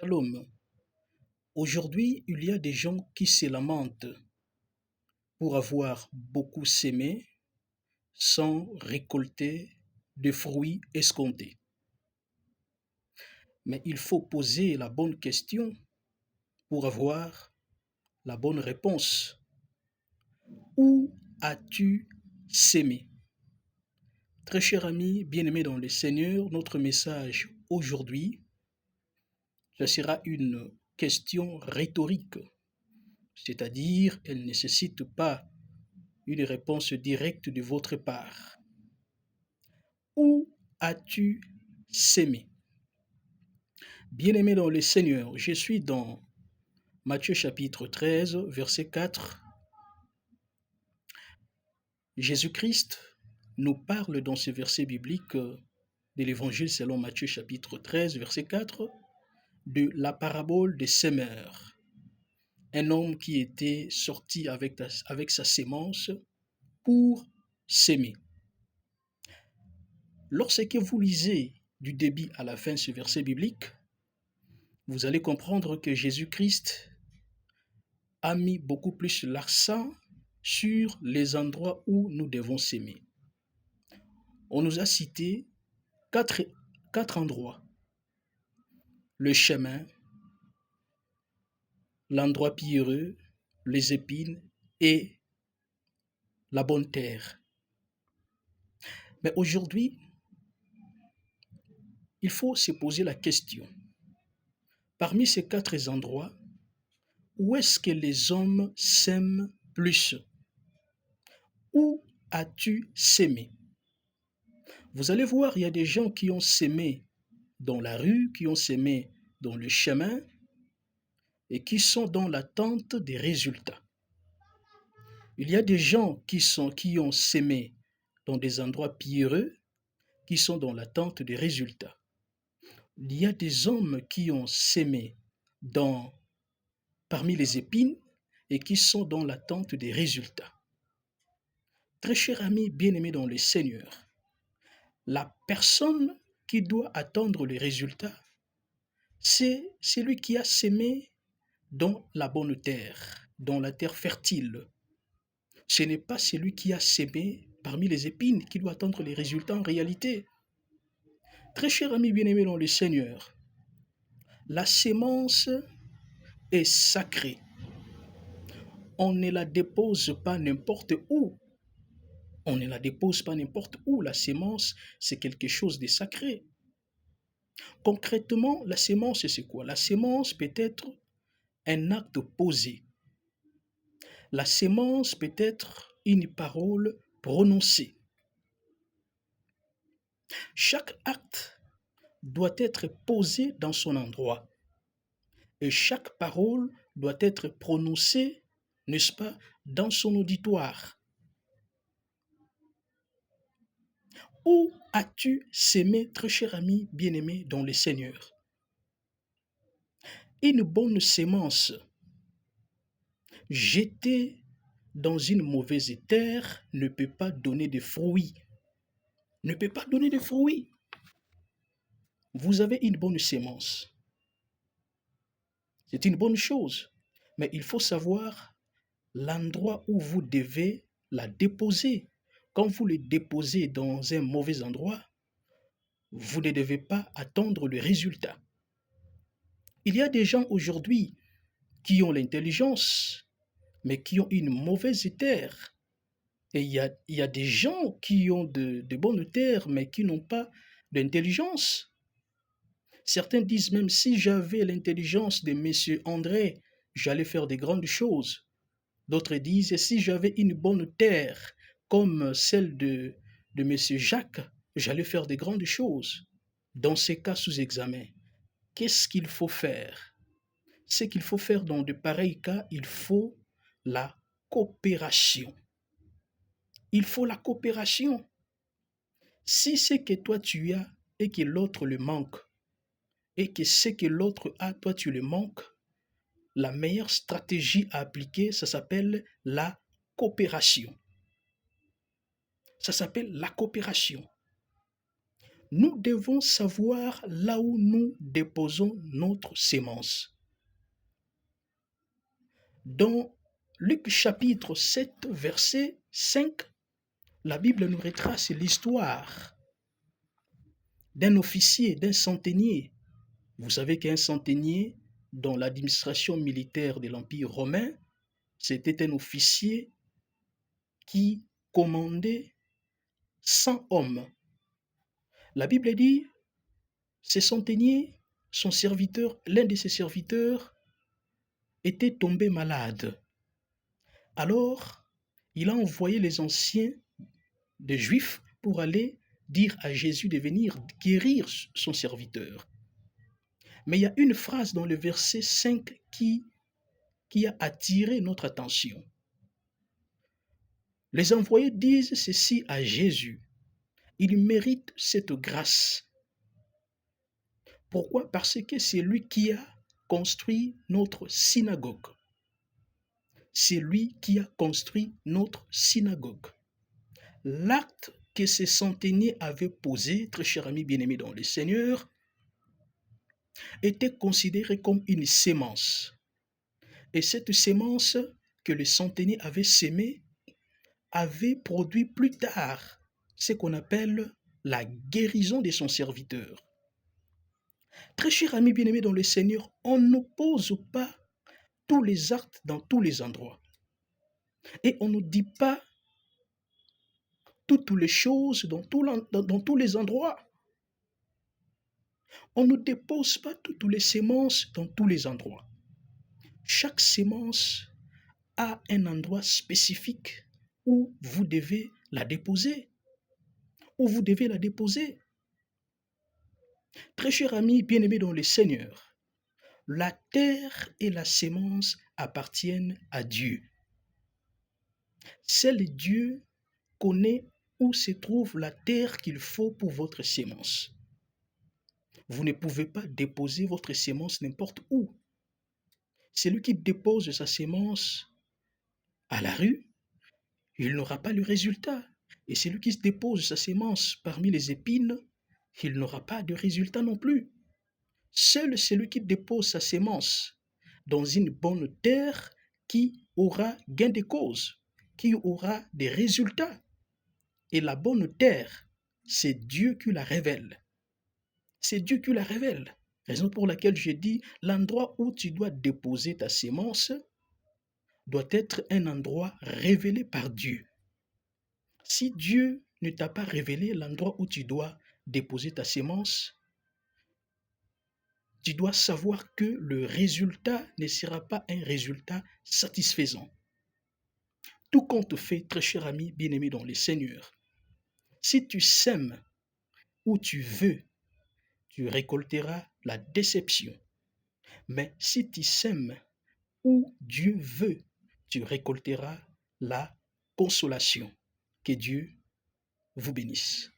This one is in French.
Shalom. Aujourd'hui, il y a des gens qui se lamentent pour avoir beaucoup sémé sans récolter de fruits escomptés. Mais il faut poser la bonne question pour avoir la bonne réponse. Où as-tu sémé? Très cher ami, bien-aimé dans le Seigneur, notre message aujourd'hui, ce sera une question rhétorique, c'est-à-dire elle ne nécessite pas une réponse directe de votre part. Où as-tu sémé? Bien-aimé dans le Seigneur, je suis dans Matthieu chapitre 13, verset 4. Jésus-Christ nous parle dans ce verset biblique de l'Évangile selon Matthieu chapitre 13, verset 4, de la parabole des semeurs. Un homme qui était sorti avec sa sémence pour s'aimer. Lorsque vous lisez du début à la fin ce verset biblique, vous allez comprendre que Jésus-Christ a mis beaucoup plus l'accent sur les endroits où nous devons s'aimer. On nous a cité quatre endroits. Le chemin, l'endroit pierreux, les épines et la bonne terre. Mais aujourd'hui, il faut se poser la question. Parmi ces quatre endroits, où est-ce que les hommes s'aiment plus? Où as-tu sémé? Vous allez voir, il y a des gens qui ont sémé dans la rue, qui ont sémé dans le chemin et qui sont dans l'attente des résultats. Il y a des gens qui ont sémé dans des endroits pierreux, qui sont dans l'attente des résultats. Il y a des hommes qui ont sémé parmi les épines et qui sont dans l'attente des résultats. Très cher ami bien-aimé dans le Seigneur, la personne qui doit attendre les résultats, c'est celui qui a sémé dans la bonne terre, dans la terre fertile. Ce n'est pas celui qui a sémé parmi les épines qui doit attendre les résultats en réalité. Très cher ami bien-aimé dans le Seigneur, la sémence est sacrée. On ne la dépose pas n'importe où. On ne la dépose pas n'importe où. La sémence, c'est quelque chose de sacré. Concrètement, la sémence, c'est quoi? La sémence peut être un acte posé. La sémence peut être une parole prononcée. Chaque acte doit être posé dans son endroit et chaque parole doit être prononcée, n'est-ce pas, dans son auditoire. Où as-tu sémé, très cher ami bien-aimé dans le Seigneur? Une bonne sémence jetée dans une mauvaise terre ne peut pas donner de fruits. Ne peut pas donner de fruits. Vous avez une bonne sémence. C'est une bonne chose. Mais il faut savoir l'endroit où vous devez la déposer. Quand vous le déposez dans un mauvais endroit, vous ne devez pas attendre le résultat. Il y a des gens aujourd'hui qui ont l'intelligence, mais qui ont une mauvaise terre. Et il y a des gens qui ont de bonnes terres, mais qui n'ont pas d'intelligence. Certains disent même si j'avais l'intelligence de M. André, j'allais faire de grandes choses. D'autres disent si j'avais une bonne terre comme celle de M. Jacques, j'allais faire de grandes choses. Dans ces cas sous examen, qu'est-ce qu'il faut faire? Ce qu'il faut faire dans de pareils cas, il faut la coopération. Il faut la coopération. Si ce que toi tu as et que l'autre le manque, et que ce que l'autre a, toi tu le manques, la meilleure stratégie à appliquer, ça s'appelle la coopération. Ça s'appelle la coopération. Nous devons savoir là où nous déposons notre sémence. Dans Luc chapitre 7, verset 5, la Bible nous retrace l'histoire d'un officier, d'un centenier. Vous savez qu'un centenier, dans l'administration militaire de l'Empire romain, c'était un officier qui commandait 100 hommes. La Bible dit, ce centenier, son serviteur, l'un de ses serviteurs, était tombé malade. Alors, il a envoyé les anciens des Juifs pour aller dire à Jésus de venir guérir son serviteur. Mais il y a une phrase dans le verset 5 qui a attiré notre attention. Les envoyés disent ceci à Jésus. Il mérite cette grâce. Pourquoi? Parce que c'est lui qui a construit notre synagogue. C'est lui qui a construit notre synagogue. L'acte que ce centenier avait posé, très cher ami bien-aimé dans le Seigneur, était considéré comme une sémence. Et cette sémence que le centenier avait sémée avait produit plus tard ce qu'on appelle la guérison de son serviteur. Très cher ami bien-aimé dans le Seigneur, on n'oppose pas tous les actes dans tous les endroits. Et on ne dit pas toutes les choses dans tous les endroits. On ne dépose pas toutes les sémences dans tous les endroits. Chaque sémence a un endroit spécifique où vous devez la déposer. Où vous devez la déposer. Très cher ami bien-aimé dans le Seigneur, la terre et la sémence appartiennent à Dieu. Seul Dieu connaît où se trouve la terre qu'il faut pour votre sémence. Vous ne pouvez pas déposer votre sémence n'importe où. Celui qui dépose sa sémence à la rue, il n'aura pas le résultat. Et celui qui dépose sa sémence parmi les épines, il n'aura pas de résultat non plus. Seul celui qui dépose sa sémence dans une bonne terre qui aura gain de cause, qui aura des résultats. Et la bonne terre, c'est Dieu qui la révèle. C'est Dieu qui la révèle. Raison pour laquelle je dis, l'endroit où tu dois déposer ta sémence doit être un endroit révélé par Dieu. Si Dieu ne t'a pas révélé l'endroit où tu dois déposer ta sémence, tu dois savoir que le résultat ne sera pas un résultat satisfaisant. Tout compte fait, très cher ami, bien-aimé dans le Seigneur, si tu sèmes où tu veux, tu récolteras la déception. Mais si tu sèmes où Dieu veut, tu récolteras la consolation. Que Dieu vous bénisse.